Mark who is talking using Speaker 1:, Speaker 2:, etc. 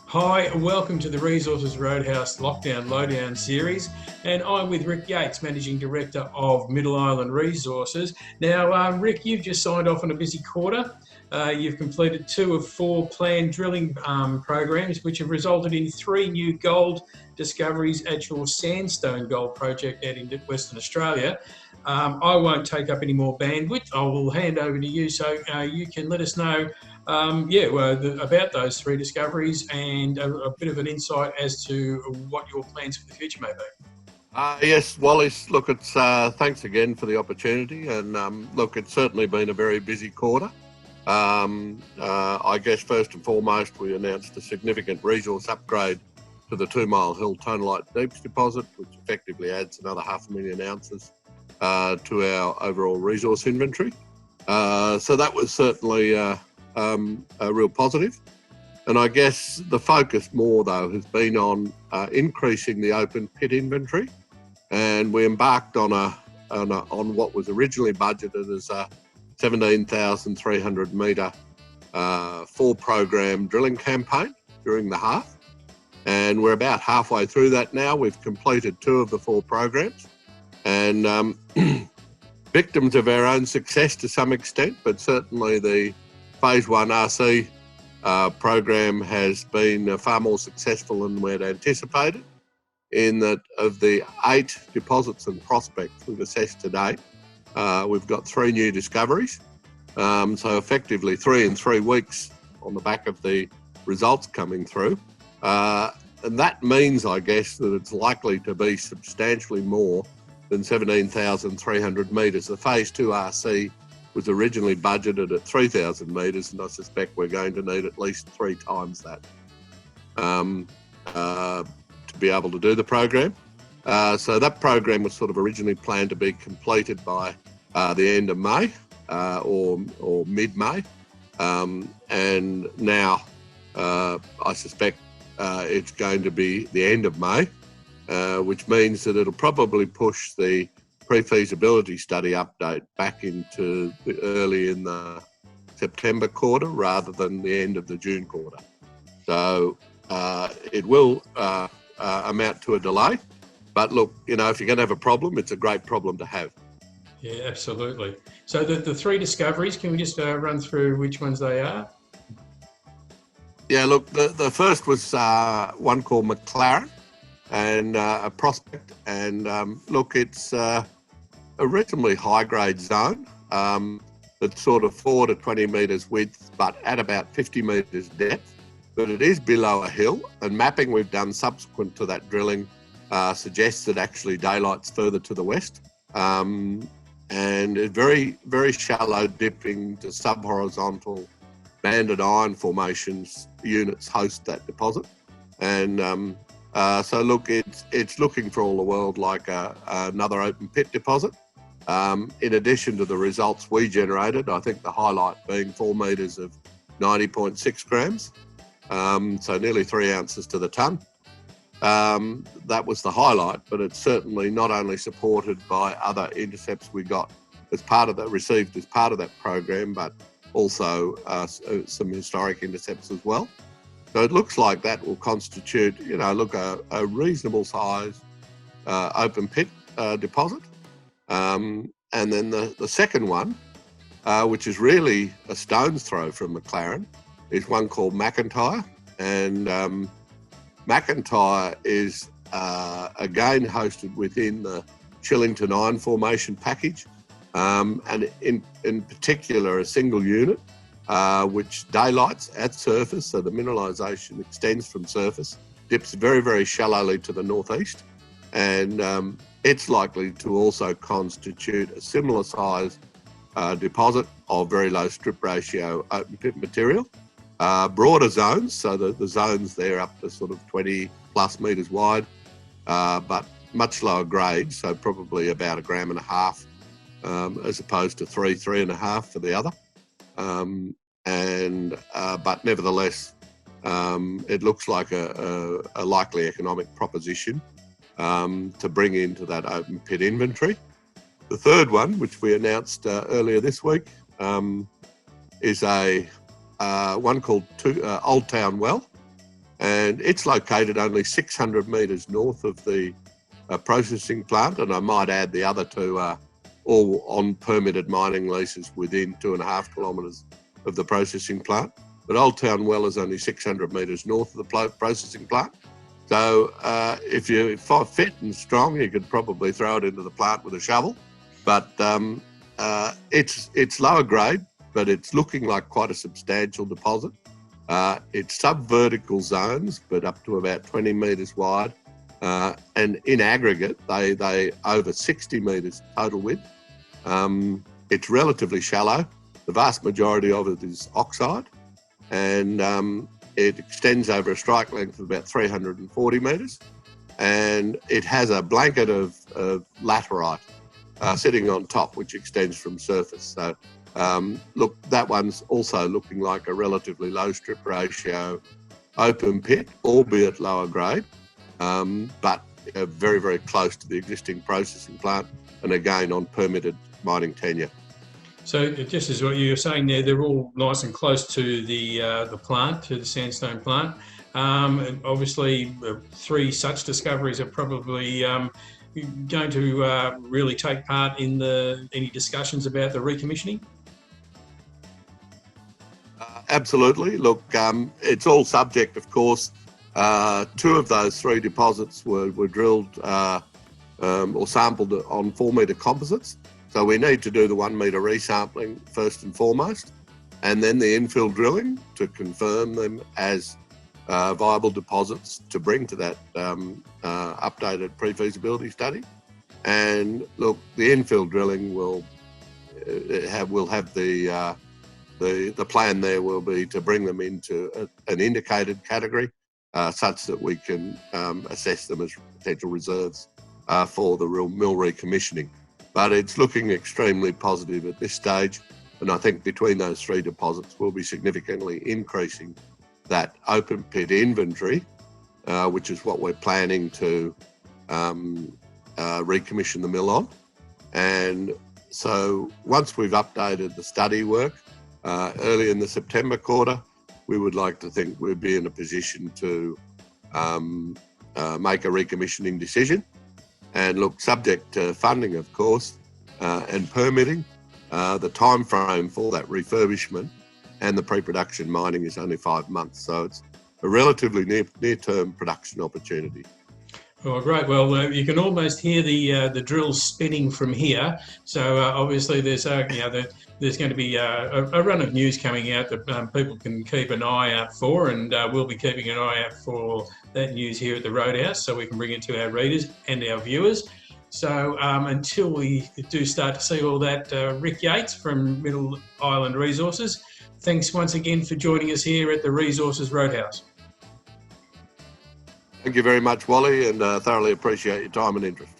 Speaker 1: Hi, and welcome to the Resources Roadhouse Lockdown Lowdown series. And I'm with Rick Yeates, Managing Director of Middle Island Resources. Now, Rick, you've just signed off on a busy quarter. You've completed 2 of 4 planned drilling programs, which have resulted in 3 new gold discoveries at your Sandstone Gold Project out in Western Australia. I won't take up any more bandwidth. I will hand over to you so you can let us know about those 3 discoveries and a bit of an insight as to what your plans for the future may be.
Speaker 2: Yes, Wallace, look, it's thanks again for the opportunity, and look, it's certainly been a very busy quarter. I guess first and foremost, we announced a significant resource upgrade to the 2 Mile Hill Tonalite Deeps deposit, which effectively adds another 500,000 ounces to our overall resource inventory. So that was certainly a real positive. And I guess the focus more, though, has been on increasing the open pit inventory. And we embarked on what was originally budgeted as a 17,300 metre 4-program drilling campaign during the half. And we're about halfway through that now. We've completed 2 of the 4 programs. And victims of our own success to some extent, but certainly the Phase 1 RC program has been far more successful than we'd anticipated, in that of the 8 deposits and prospects we've assessed to date, we've got 3 new discoveries. So effectively 3 in 3 weeks on the back of the results coming through. And that means, I guess, that it's likely to be substantially more than 17,300 metres. The Phase 2 RC was originally budgeted at 3,000 metres, and I suspect we're going to need at least 3 times that to be able to do the program. So that program was sort of originally planned to be completed by the end of May or mid-May, and now I suspect it's going to be the end of May, which means that it'll probably push the pre-feasibility study update back into early in the September quarter rather than the end of the June quarter. So it will amount to a delay. But look, you know, if you're going to have a problem, it's a great problem to have.
Speaker 1: Yeah, absolutely. So the 3 discoveries, can we just run through which ones they are?
Speaker 2: Yeah, look, the first was one called McLaren, and a prospect. And look, it's a reasonably high-grade zone that's sort of 4 to 20 metres width, but at about 50 metres depth. But it is below a hill, and mapping we've done subsequent to that drilling suggests that actually daylight's further to the west. And it's very, very shallow dipping to sub-horizontal banded iron formations units host that deposit. And so look, it's looking for all the world like another open pit deposit. In addition to the results we generated, I think the highlight being 4 metres of 90.6 grams, so nearly 3 ounces to the tonne. That was the highlight, but it's certainly not only supported by other intercepts we got received as part of that program, but also some historic intercepts as well. So it looks like that will constitute, a reasonable size open pit deposit. And then the second one, which is really a stone's throw from McLaren, is one called McIntyre. And McIntyre is again hosted within the Chillington Iron Formation package, and in particular a single unit which daylights at surface, so the mineralisation extends from surface, dips very, very shallowly to the northeast, and it's likely to also constitute a similar size deposit of very low strip ratio open pit material. Broader zones, so the zones there up to sort of 20 plus metres wide, but much lower grade, so probably about 1.5 grams as opposed to 3.5 for the other. But nevertheless, it looks like a likely economic proposition to bring into that open pit inventory. The third one, which we announced earlier this week, is one called Old Town Well. and it's located only 600 metres north of the processing plant, and I might add the other two are all on permitted mining leases within 2.5 kilometres of the processing plant. But Old Town Well is only 600 metres north of the processing plant. So if you're fit and strong, you could probably throw it into the plant with a shovel. But it's lower grade, but it's looking like quite a substantial deposit. It's sub-vertical zones, but up to about 20 metres wide. And in aggregate, they over 60 metres total width. It's relatively shallow. The vast majority of it is oxide, and it extends over a strike length of about 340 metres. And it has a blanket of laterite sitting on top, which extends from surface. So look, that one's also looking like a relatively low strip ratio open pit, albeit lower grade, but very, very close to the existing processing plant, and again on permitted mining tenure.
Speaker 1: So just as what you were saying there, they're all nice and close to the plant, to the sandstone plant. And obviously, 3 such discoveries are probably going to really take part in any discussions about the recommissioning?
Speaker 2: Absolutely. Look, it's all subject, of course. 2 of those 3 deposits were drilled or sampled on 4-metre composites. So we need to do the 1-metre resampling first and foremost, and then the infill drilling to confirm them as viable deposits to bring to that updated pre-feasibility study. And look, the infill drilling will have the plan there will be to bring them into an indicated category such that we can assess them as potential reserves for the real mill recommissioning. But it's looking extremely positive at this stage, and I think between those 3 deposits we'll be significantly increasing that open pit inventory, which is what we're planning to recommission the mill on. And so once we've updated the study work early in the September quarter, we would like to think we'd be in a position to make a recommissioning decision. And look, subject to funding, of course, and permitting, the time frame for that refurbishment and the pre-production mining is only 5 months. So it's a relatively near-term production opportunity.
Speaker 1: Oh, great. Well, you can almost hear the drills spinning from here. So obviously there's there's going to be a run of news coming out that people can keep an eye out for, and we'll be keeping an eye out for that news here at the Roadhouse so we can bring it to our readers and our viewers. So until we do start to see all that, Rick Yeates from Middle Island Resources, thanks once again for joining us here at the Resources Roadhouse.
Speaker 2: Thank you very much, Wally, and thoroughly appreciate your time and interest.